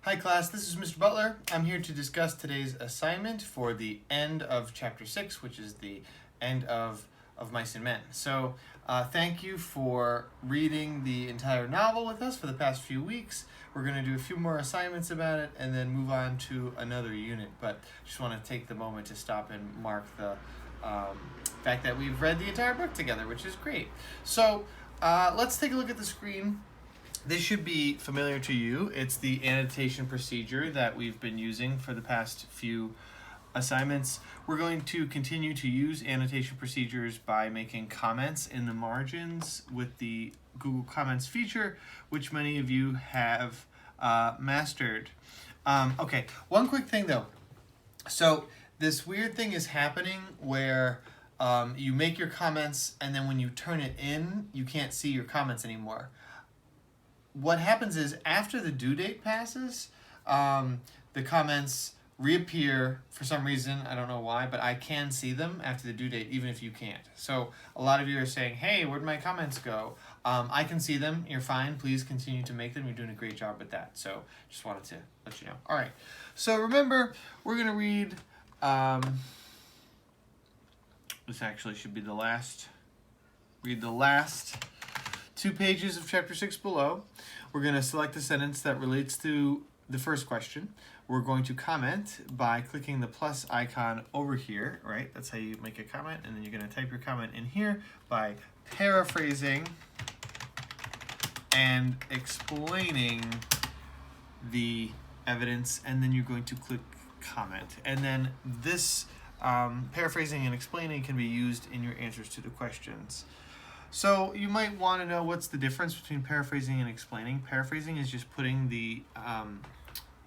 Hi class, this is Mr. Butler. I'm here to discuss today's assignment for the end of chapter 6, which is the end of Mice and Men. So thank you for reading the entire novel with us for the past few weeks. We're going to do a few more assignments about it and then move on to another unit. But just want to take the moment to stop and mark the fact that we've read the entire book together, which is great. So let's take a look at the screen. This should be familiar to you. It's the annotation procedure that we've been using for the past few assignments. We're going to continue to use annotation procedures by making comments in the margins with the Google Comments feature, which many of you have mastered. Okay, one quick thing though. So this weird thing is happening where you make your comments and then when you turn it in, you can't see your comments anymore. What happens is after the due date passes, the comments reappear for some reason. I don't know why, but I can see them after the due date, even if you can't. So a lot of you are saying, hey, where'd my comments go? I can see them. You're fine. Please continue to make them. You're doing a great job with that. So just wanted to let you know. All right. So remember, we're going to read, this actually should be the last, read the last 2 pages of chapter 6 below. We're going to select a sentence that relates to the first question. We're going to comment by clicking the plus icon over here, right? That's how you make a comment, and then you're going to type your comment in here by paraphrasing and explaining the evidence, and then you're going to click comment. And then this paraphrasing and explaining can be used in your answers to the questions. So you might want to know what's the difference between paraphrasing and explaining. Paraphrasing is just putting the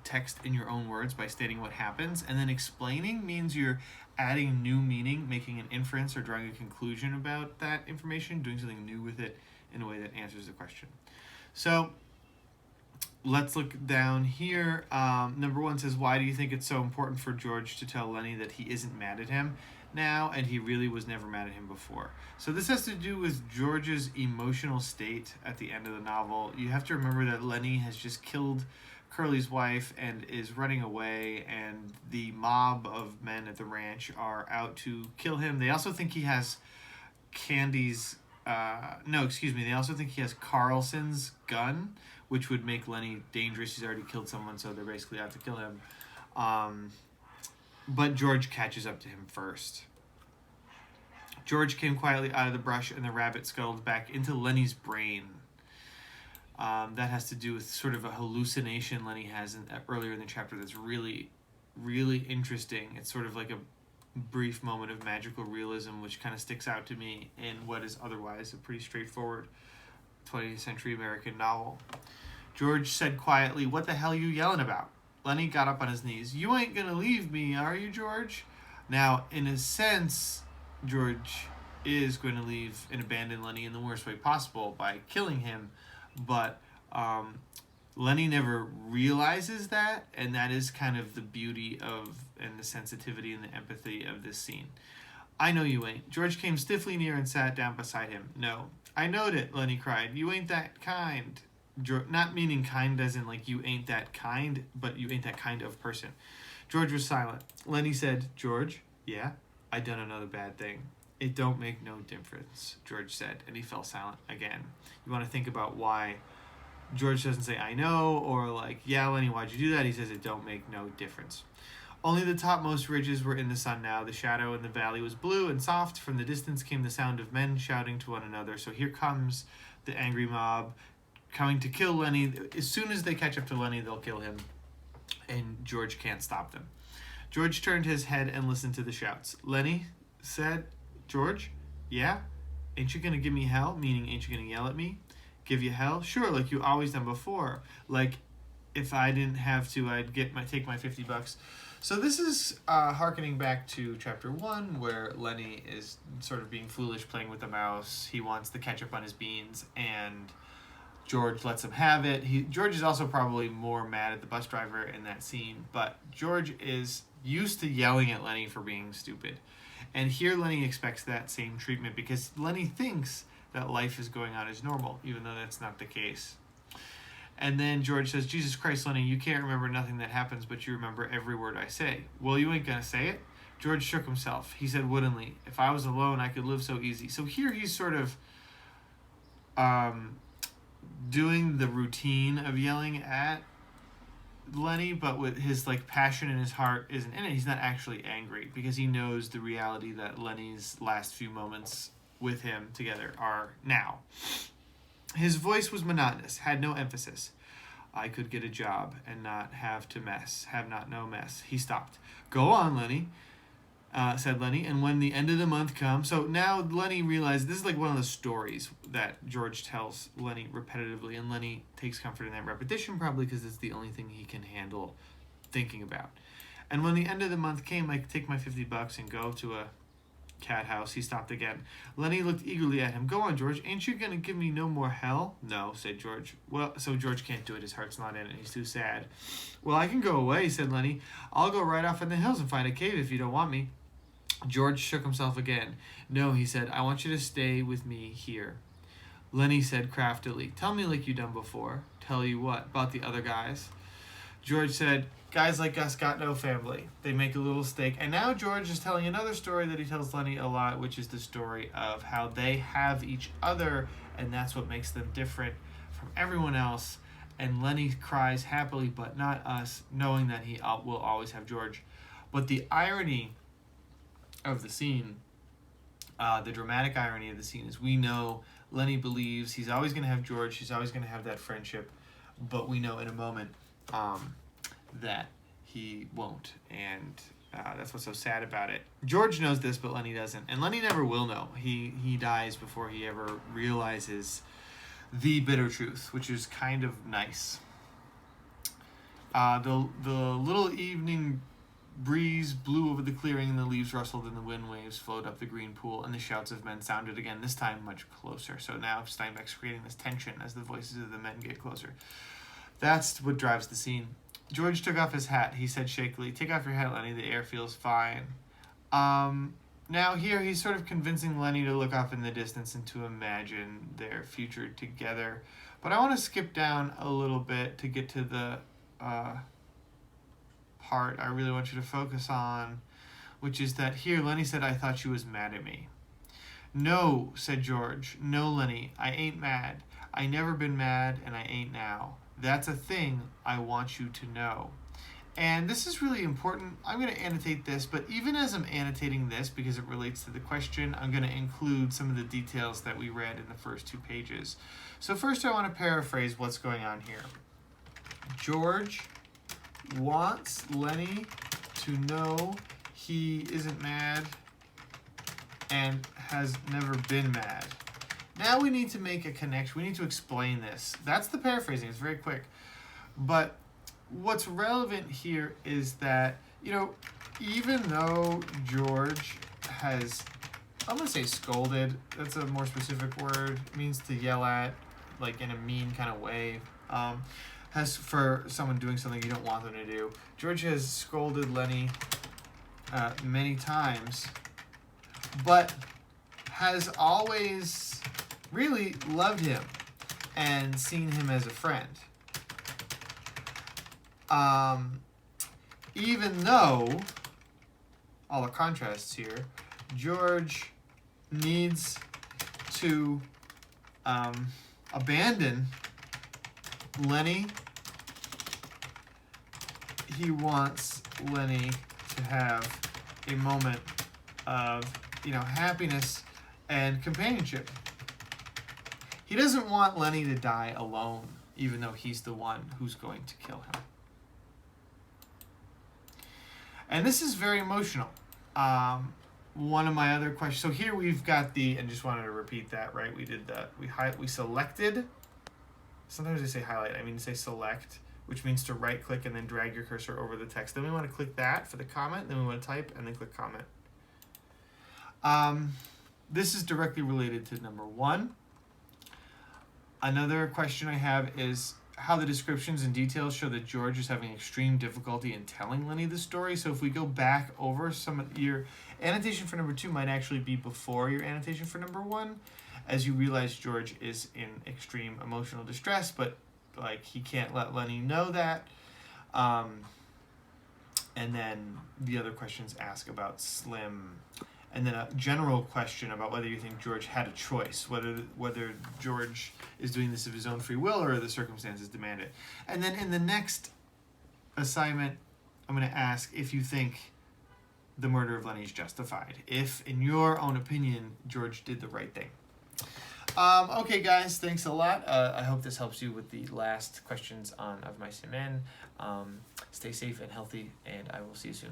text in your own words by stating what happens, and then explaining means you're adding new meaning, making an inference or drawing a conclusion about that information, doing something new with it in a way that answers the question. So let's look down here. Number 1 says, why do you think it's so important for George to tell Lenny that he isn't mad at him now and he really was never mad at him before? So this has to do with George's emotional state at the end of the novel. You have to remember that Lenny has just killed Curly's wife and is running away, and the mob of men at the ranch are out to kill him. They also think he has Candy's they also think he has Carlson's gun, which would make Lenny dangerous. He's already killed someone, so they're basically out to kill him. But George catches up to him first. George came quietly out of the brush, and the rabbit scuttled back into Lenny's brain. That has to do with sort of a hallucination Lenny has earlier in the chapter that's really, really interesting. It's sort of like a brief moment of magical realism, which kind of sticks out to me in what is otherwise a pretty straightforward 20th century American novel. George said quietly, "What the hell are you yelling about?" Lenny got up on his knees. "You ain't gonna leave me, are you, George?" Now, in a sense, George is going to leave and abandon Lenny in the worst way possible by killing him, but Lenny never realizes that, and that is kind of the beauty of and the sensitivity and the empathy of this scene. "I know you ain't." George came stiffly near and sat down beside him. "No, I knowed it," Lenny cried. "You ain't that kind." Not meaning kind as in like you ain't that kind, but you ain't that kind of person. George was silent. Lenny said, "George, yeah, I done another bad thing." "It don't make no difference," George said, and he fell silent again. You want to think about why George doesn't say, "I know," or like, "Yeah, Lenny, why'd you do that?" He says, "It don't make no difference." Only the topmost ridges were in the sun now. The shadow in the valley was blue and soft. From the distance came the sound of men shouting to one another. So here comes the angry mob coming to kill Lenny. As soon as they catch up to Lenny, they'll kill him, and George can't stop them. George turned his head and listened to the shouts. "Lenny," said George, "yeah? Ain't you gonna give me hell?" Meaning, ain't you gonna yell at me? "Give you hell?" "Sure, like you always done before. Like, if I didn't have to, I'd take my $50. So this is hearkening back to chapter 1, where Lenny is sort of being foolish, playing with the mouse. He wants the ketchup on his beans, and George lets him have it. George is also probably more mad at the bus driver in that scene, but George is used to yelling at Lenny for being stupid. And here Lenny expects that same treatment because Lenny thinks that life is going on as normal, even though that's not the case. And then George says, Jesus Christ, Lenny, you can't remember nothing that happens, but you remember every word I say. Well, you ain't gonna say it. George shook himself. He said woodenly, if I was alone, I could live so easy. So here he's sort of doing the routine of yelling at Lenny, but with his like passion in his heart isn't in it. He's not actually angry because he knows the reality that Lenny's last few moments with him together are now. His voice was monotonous, had no emphasis. I could get a job and not have to mess, have not no mess. He stopped. Go on, Lenny, said Lenny, and when the end of the month comes... So now Lenny realized this is like one of the stories that George tells Lenny repetitively, and Lenny takes comfort in that repetition, probably because it's the only thing he can handle thinking about. And when the end of the month came, I could take my $50 and go to a cat house. He stopped again. Lenny looked eagerly at him. Go on, George. Ain't you going to give me no more hell? No, said George. Well, so George can't do it. His heart's not in it. He's too sad. Well, I can go away, said Lenny. I'll go right off in the hills and find a cave if you don't want me. George shook himself again. No, he said, I want you to stay with me here. Lenny said craftily, tell me like you done before. Tell you what? About the other guys? George said, guys like us got no family. They make a little stake. And now George is telling another story that he tells Lenny a lot, which is the story of how they have each other, and that's what makes them different from everyone else. And Lenny cries happily, but not us, knowing that he will always have George. But the irony of the scene, the dramatic irony of the scene, is we know Lenny believes he's always going to have George, he's always going to have that friendship, but we know in a moment that he won't, and that's what's so sad about it. George knows this, but Lenny doesn't, and Lenny never will know. He dies before he ever realizes the bitter truth, which is kind of nice. The little evening breeze blew over the clearing, and the leaves rustled, and the wind waves flowed up the green pool, and the shouts of men sounded again, this time much closer. So now Steinbeck's creating this tension as the voices of the men get closer. That's what drives the scene. George took off his hat. He said shakily, take off your hat, Lenny. The air feels fine. Now here he's sort of convincing Lenny to look off in the distance and to imagine their future together. But I want to skip down a little bit to get to the part I really want you to focus on, which is that here Lenny said, I thought you was mad at me. No, said George. No, Lenny, I ain't mad. I never been mad, and I ain't now. That's a thing I want you to know. And this is really important. I'm going to annotate this, but even as I'm annotating this, because it relates to the question, I'm going to include some of the details that we read in the first 2 pages. So first I want to paraphrase what's going on here. George wants Lenny to know he isn't mad and has never been mad. Now we need to make a connection. We need to explain this. That's the paraphrasing. It's very quick. But what's relevant here is that, even though George has, I'm going to say scolded. That's a more specific word. It means to yell at, like in a mean kind of way. Has for someone doing something you don't want them to do. George has scolded Lenny many times, but has always really loved him and seen him as a friend. Even though, all the contrasts here, George needs to abandon Lenny. He wants Lenny to have a moment of, happiness and companionship. He doesn't want Lenny to die alone, even though he's the one who's going to kill him. And this is very emotional. One of my other questions. So here we've got and just wanted to repeat that, right? We selected. Sometimes they say highlight. I mean to say select, which means to right click and then drag your cursor over the text. Then we want to click that for the comment. Then we want to type and then click comment. This is directly related to number 1. Another question I have is how the descriptions and details show that George is having extreme difficulty in telling Lenny the story. So if we go back over your annotation for number 2 might actually be before your annotation for number 1, as you realize George is in extreme emotional distress, but like he can't let Lenny know that. And then the other questions ask about Slim, and then a general question about whether you think George had a choice, whether George is doing this of his own free will or the circumstances demand it. And then in the next assignment, I'm going to ask if you think the murder of Lenny is justified. If, in your own opinion, George did the right thing. Okay, guys, thanks a lot. I hope this helps you with the last questions on Of Mice and Men. Stay safe and healthy, and I will see you soon.